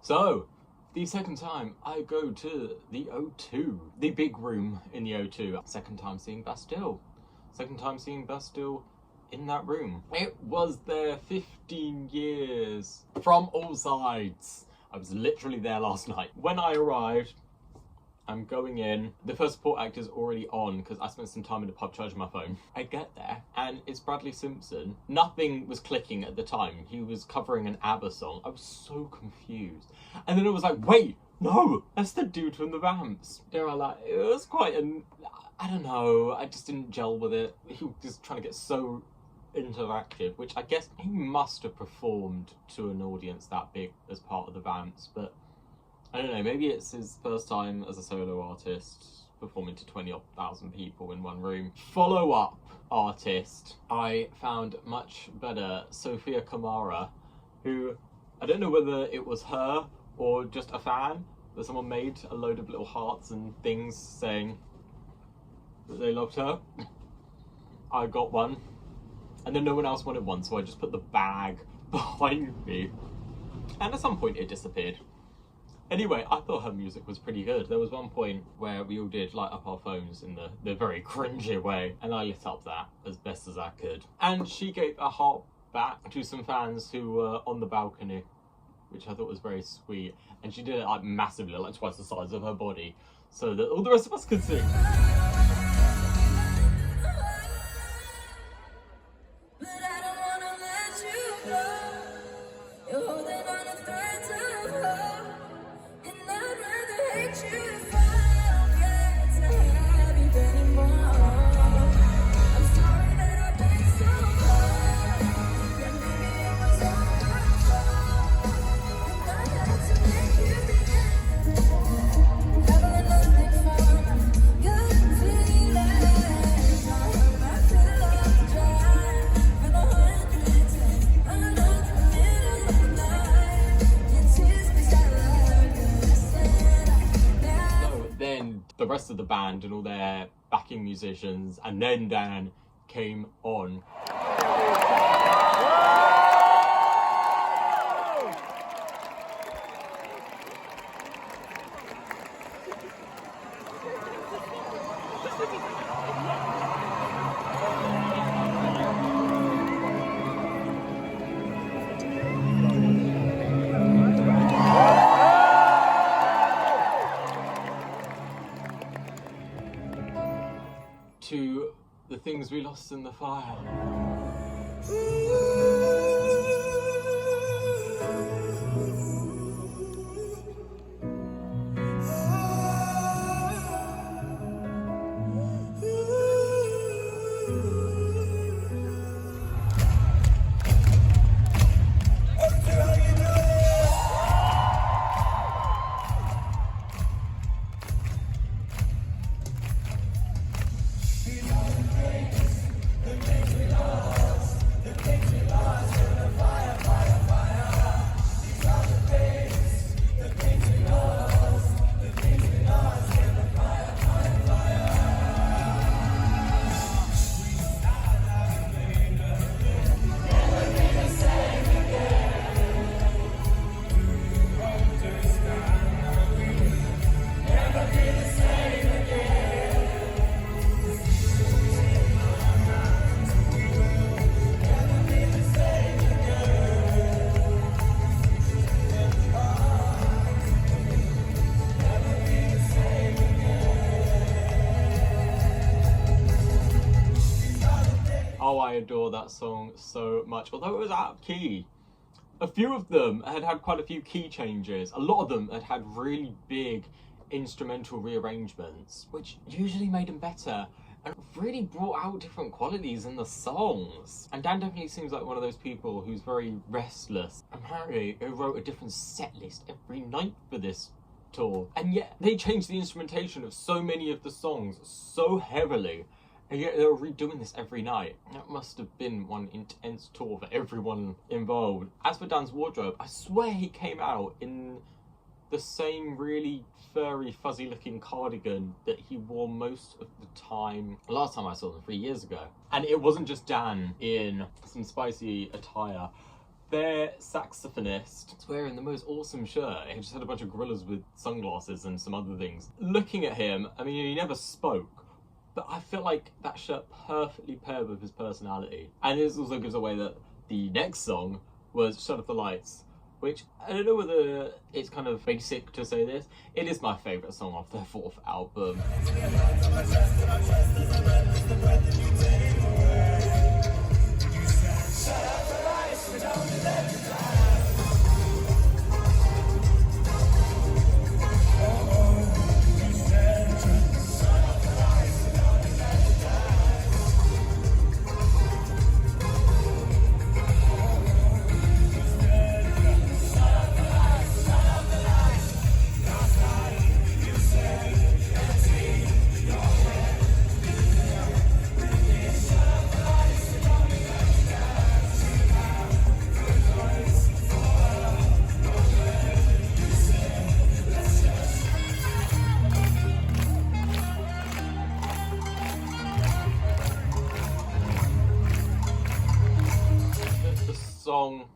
So, the second time I go to the O2, the big room in the O2. Second time seeing Bastille. Second time seeing Bastille in that room. It was there 15 years from all sides. I was literally there last night. When I arrived, I'm going in. The first support act is already on because I spent some time in the pub charging my phone. I get there and it's Bradley Simpson. Nothing was clicking at the time. He was covering an ABBA song. I was so confused. And then it was like, wait, no, that's the dude from the Vamps. They were like, it was quite I don't know, I just didn't gel with it. He was just trying to get so interactive, which I guess he must have performed to an audience that big as part of the Vamps, but I don't know, maybe it's his first time as a solo artist performing to 20,000 people in one room. Follow-up artist, I found much better, Sophia Kamara, who, I don't know whether it was her or just a fan, that someone made a load of little hearts and things saying that they loved her. I got one, and then no one else wanted one, so I just put the bag behind me, and at some point it disappeared. Anyway, I thought her music was pretty good. There was one point where we all did light up our phones in the very cringy way, and I lit up that as best as I could. And she gave a heart back to some fans who were on the balcony, which I thought was very sweet. And she did it like massively, like twice the size of her body, so that all the rest of us could see. The rest of the band and all their backing musicians, and then Dan came on. To the things we lost in the fire. Oh, I adore that song so much, although it was out of key. A few of them had had quite a few key changes. A lot of them had had really big instrumental rearrangements, which usually made them better and really brought out different qualities in the songs. And Dan definitely seems like one of those people who's very restless. Apparently, he wrote a different set list every night for this tour. And yet, they changed the instrumentation of so many of the songs so heavily. And yet they were redoing this every night. That must have been one intense tour for everyone involved. As for Dan's wardrobe, I swear he came out in the same really furry, fuzzy-looking cardigan that he wore most of the time last time I saw them 3 years ago. And it wasn't just Dan in some spicy attire. their saxophonist was wearing the most awesome shirt. He just had a bunch of gorillas with sunglasses and some other things. Looking at him, I mean, he never spoke, but I feel like that shirt perfectly paired with his personality. And this also gives away that the next song was Shut Off the Lights, which I don't know whether it's kind of basic to say this. It is my favourite song off their 4th album. Song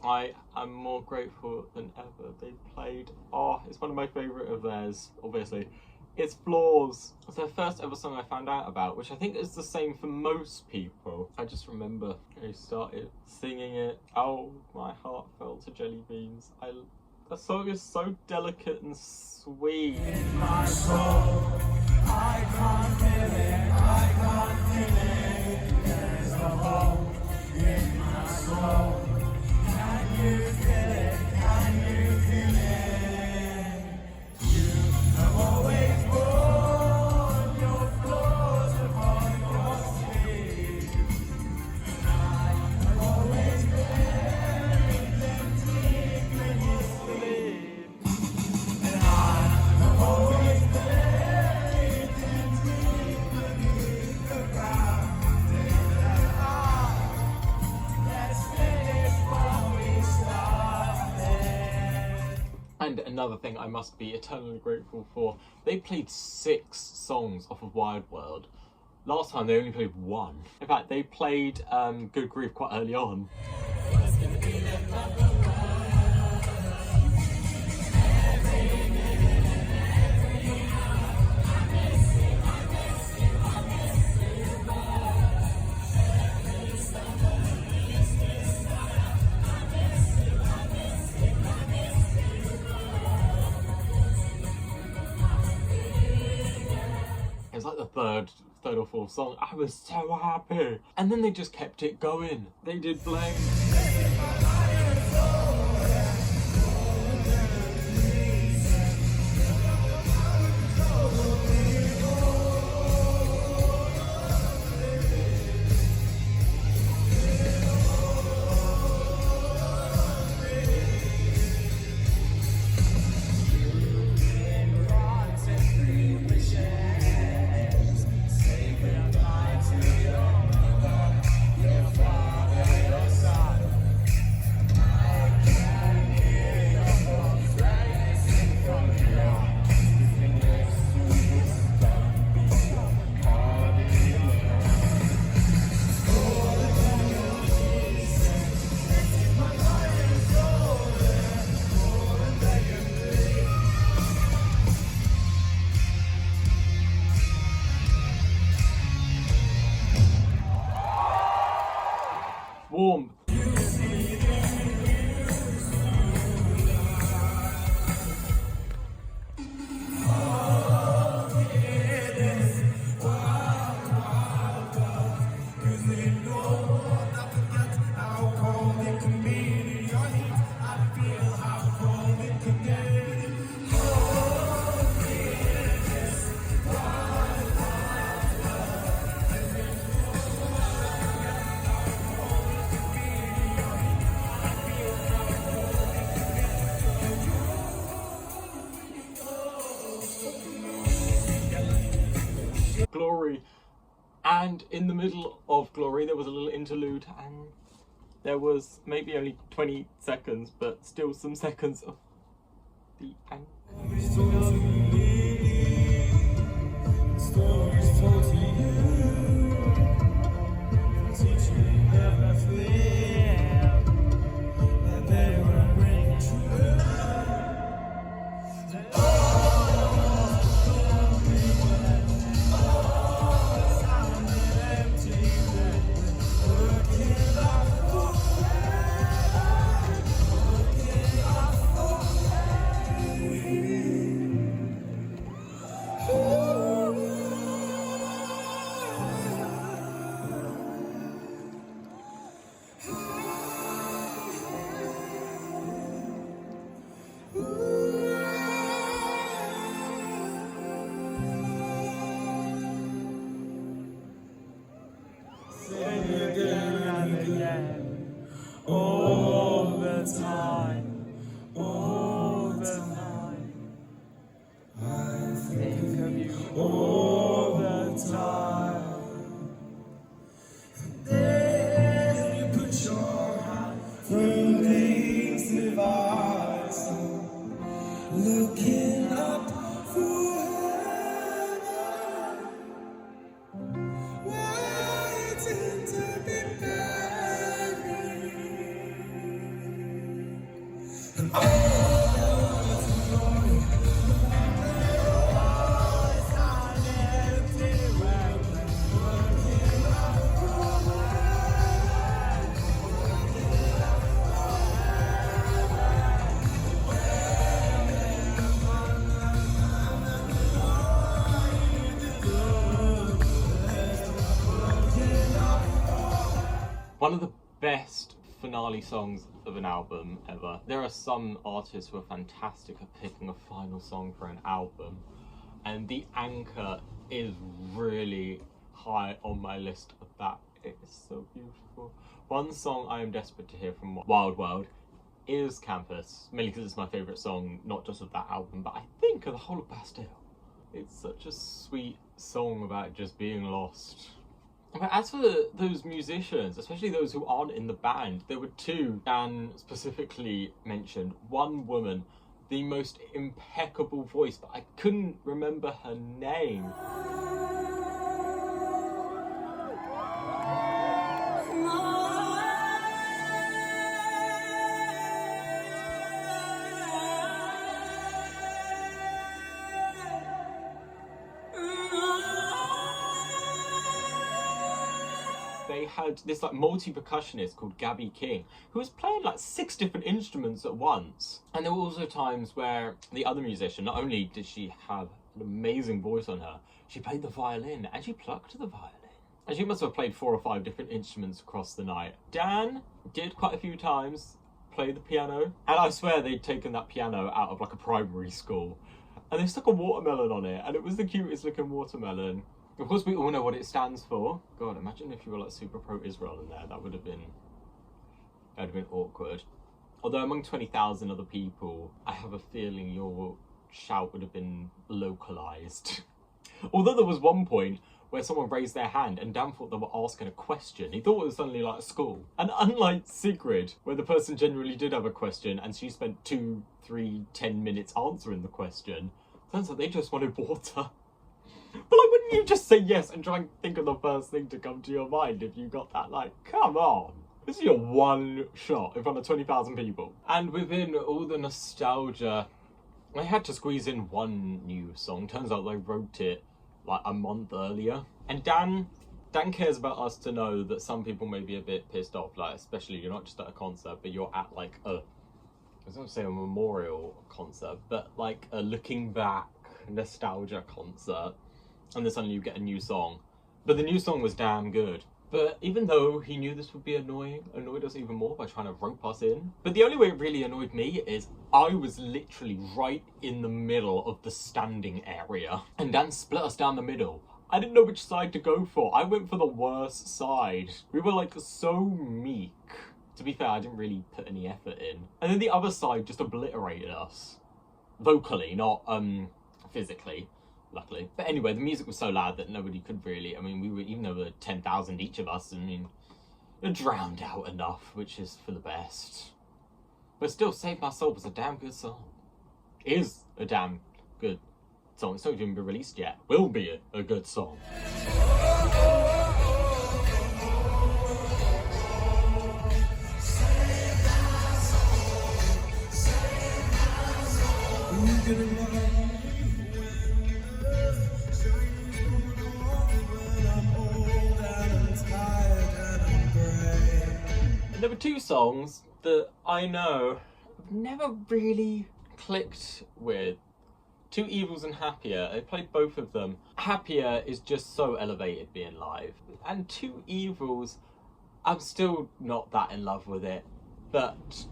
I am more grateful than ever they played. Oh, it's one of my favourite of theirs, obviously. It's Flaws. It's their first ever song I found out about, which I think is the same for most people. I just remember I started singing it. Oh, my heart fell to jelly beans. The song is so delicate and sweet. In my soul, I can't feel it, I can't feel it. There's a hole in my soul. Can you feel it? Can you feel it? You have always worn your flaws upon your sleeve, and I have always buried them deep when you sleep, and I have always buried them deep beneath the ground. And another thing I must be eternally grateful for, they played 6 songs off of Wild World. Last time they only played 1. In fact, they played Good Grief quite early on. It was like the third or fourth song. I was so happy. And then they just kept it going. They did Blame. Warmth. Glory, and in the middle of Glory there was a little interlude, and there was maybe only 20 seconds, but still some seconds of the end. Looking up forever, waiting to be buried. And one of the best finale songs of an album ever. There are some artists who are fantastic at picking a final song for an album, and The Anchor is really high on my list of that. It is so beautiful. One song I am desperate to hear from Wild World is Campus, mainly because it's my favourite song, not just of that album, but I think of the whole of Bastille. It's such a sweet song about just being lost. But as for those musicians, especially those who aren't in the band, there were two Dan specifically mentioned. One woman, the most impeccable voice, but I couldn't remember her name. They had this like multi-percussionist called Gabby King who was playing like 6 different instruments at once. And there were also times where the other musician, not only did she have an amazing voice on her, she played the violin and she plucked the violin. And she must have played 4 or 5 different instruments across the night. Dan did quite a few times play the piano, and I swear they'd taken that piano out of like a primary school and they stuck a watermelon on it, and it was the cutest looking watermelon. Of course, we all know what it stands for. God, imagine if you were like super pro-Israel in there. That would have been awkward. Although among 20,000 other people, I have a feeling your shout would have been localized. Although there was one point where someone raised their hand and Dan thought they were asking a question. He thought it was suddenly like a school. And unlike Sigrid, where the person generally did have a question and she spent 2, 3, 10 minutes answering the question, turns out they just wanted water. But like, wouldn't you just say yes and try and think of the first thing to come to your mind if you got that? Like, come on. This is your one shot in front of 20,000 people. And within all the nostalgia, I had to squeeze in one new song. Turns out they wrote it like a month earlier. And Dan cares about us to know that some people may be a bit pissed off, like especially you're not just at a concert, but you're at like I was going to say a memorial concert, but like a looking back nostalgia concert. And then suddenly you get a new song. But the new song was damn good. But even though he knew this would be annoying, annoyed us even more by trying to rope us in. But the only way it really annoyed me is I was literally right in the middle of the standing area. And Dan split us down the middle. I didn't know which side to go for. I went for the worst side. We were like so meek. To be fair, I didn't really put any effort in. And then the other side just obliterated us. Vocally, not physically. Luckily. But anyway, the music was so loud that nobody could really, I mean, we were, even though there were 10,000 each of us, I mean, it drowned out enough, which is for the best. But still, Save My Soul was a damn good song. Is a damn good song. It's not even been released yet. Will be a good song. There were 2 songs that I know I've never really clicked with. 2 Evils and Happier. I played both of them. Happier is just so elevated being live. And 2 Evils, I'm still not that in love with it. But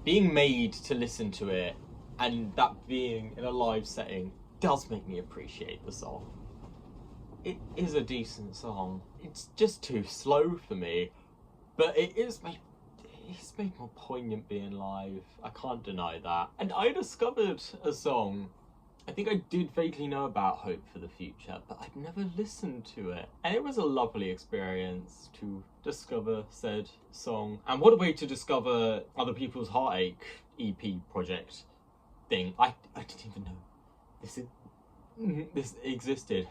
being made to listen to it and that being in a live setting does make me appreciate the song. It is a decent song. It's just too slow for me. But it's made more poignant being live. I can't deny that. And I discovered a song. I think I did vaguely know about Hope for the Future, but I'd never listened to it. And it was a lovely experience to discover said song. And what a way to discover other people's Heartache EP project thing. I didn't even know this existed.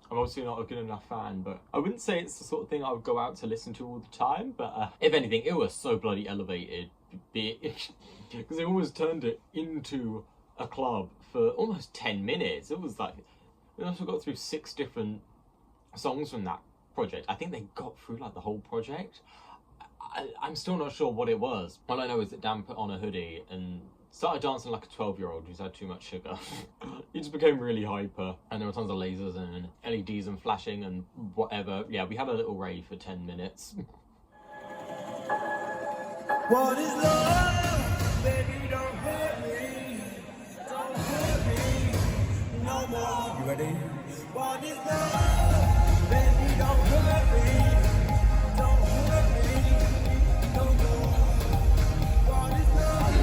I'm obviously not a good enough fan, but I wouldn't say it's the sort of thing I would go out to listen to all the time, but if anything, it was so bloody elevated, because they almost turned it into a club for almost 10 minutes. It was like, we also got through 6 different songs from that project. I think they got through like the whole project. I'm still not sure what it was. All I know is that Dan put on a hoodie and started dancing like a 12-year-old who's had too much sugar. He just became really hyper, and there were tons of lasers and LEDs and flashing and whatever. Yeah, we had a little rave for 10 minutes. What is love? Baby, don't hurt me. Don't hurt me no more. You ready? What is love? Baby, don't hurt me. Don't hurt me no more. What is love?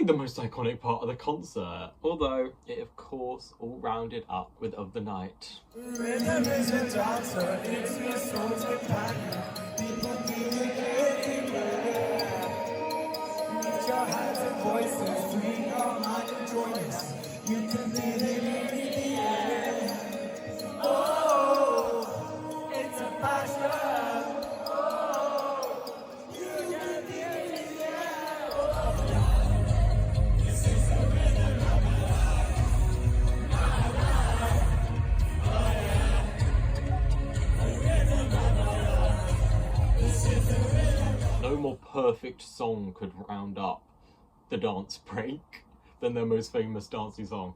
The most iconic part of the concert, although it of course all rounded up with Of the Night. Rhythm is a dancer, it's your soul's companion. People feel it everywhere. Lift your hands and voices, free your mind and join us. You can feel it in the air. Oh, it's a passion. Oh, you can feel it in the air. Oh, this is the rhythm of my life. My life. Oh yeah. The rhythm of my life. This is the rhythm. No more perfect song could round up the dance break than their most famous dancey song.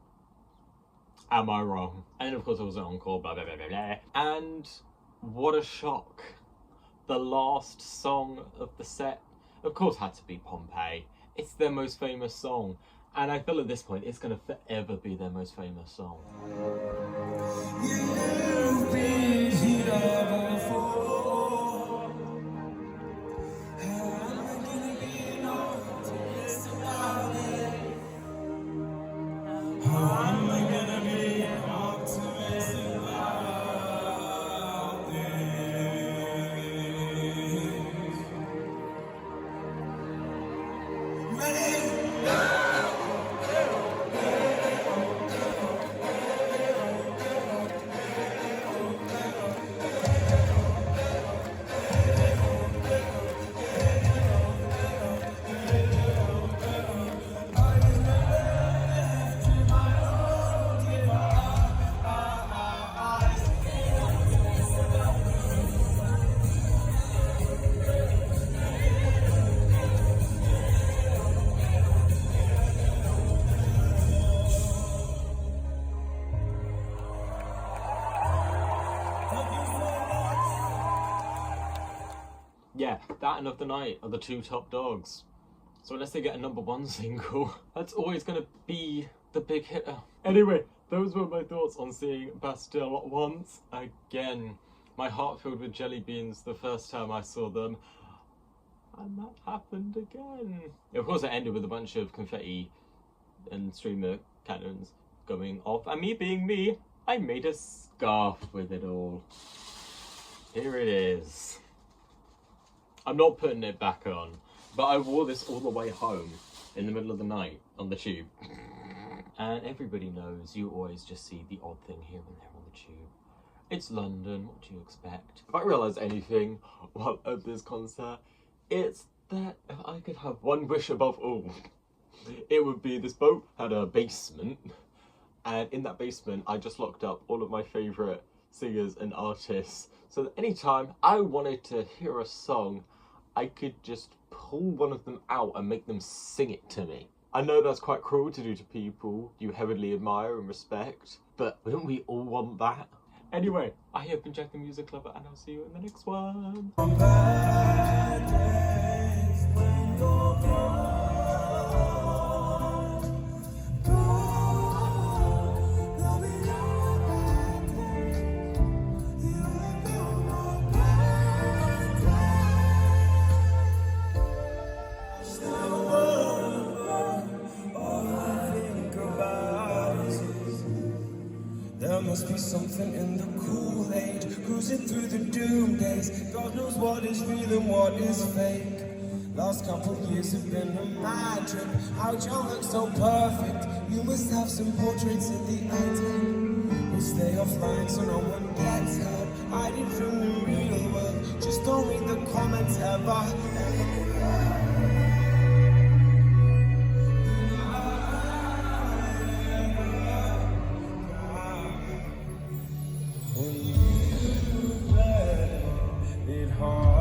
Am I wrong? And of course it was an encore, blah blah blah blah blah. And what a shock. The last song of the set, of course, had to be Pompeii. It's their most famous song. And I feel at this point it's going to forever be their most famous song. You've been here before. How am I gonna be enough to miss about it? How am I gonna be optimistic about this? Ready? Yeah, that and Of the Night are the two top dogs. So unless they get a #1 single, that's always going to be the big hitter. Anyway, those were my thoughts on seeing Bastille once again. my heart filled with jelly beans the first time I saw them. And that happened again. Of course, it ended with a bunch of confetti and streamer cannons going off. And me being me, I made a scarf with it all. Here it is. I'm not putting it back on, but I wore this all the way home in the middle of the night on the tube. And everybody knows you always just see the odd thing here and there on the tube. It's London, what do you expect? If I realised anything while at this concert, it's that if I could have one wish above all, it would be this boat had a basement, and in that basement I just locked up all of my favourite singers and artists, so that anytime I wanted to hear a song, I could just pull one of them out and make them sing it to me. I know that's quite cruel to do to people you heavily admire and respect, but wouldn't we all want that? Anyway, I have been Jack the Music Lover, and I'll see you in the next one. There must be something in the Kool-Aid, cruising through the doom days. God knows what is real and what is fake. Last couple years have been a mad trip. How'd you look so perfect? You must have some portraits in the attic. We'll stay offline so no one gets hurt. Hiding from the real world, just don't read the comments ever.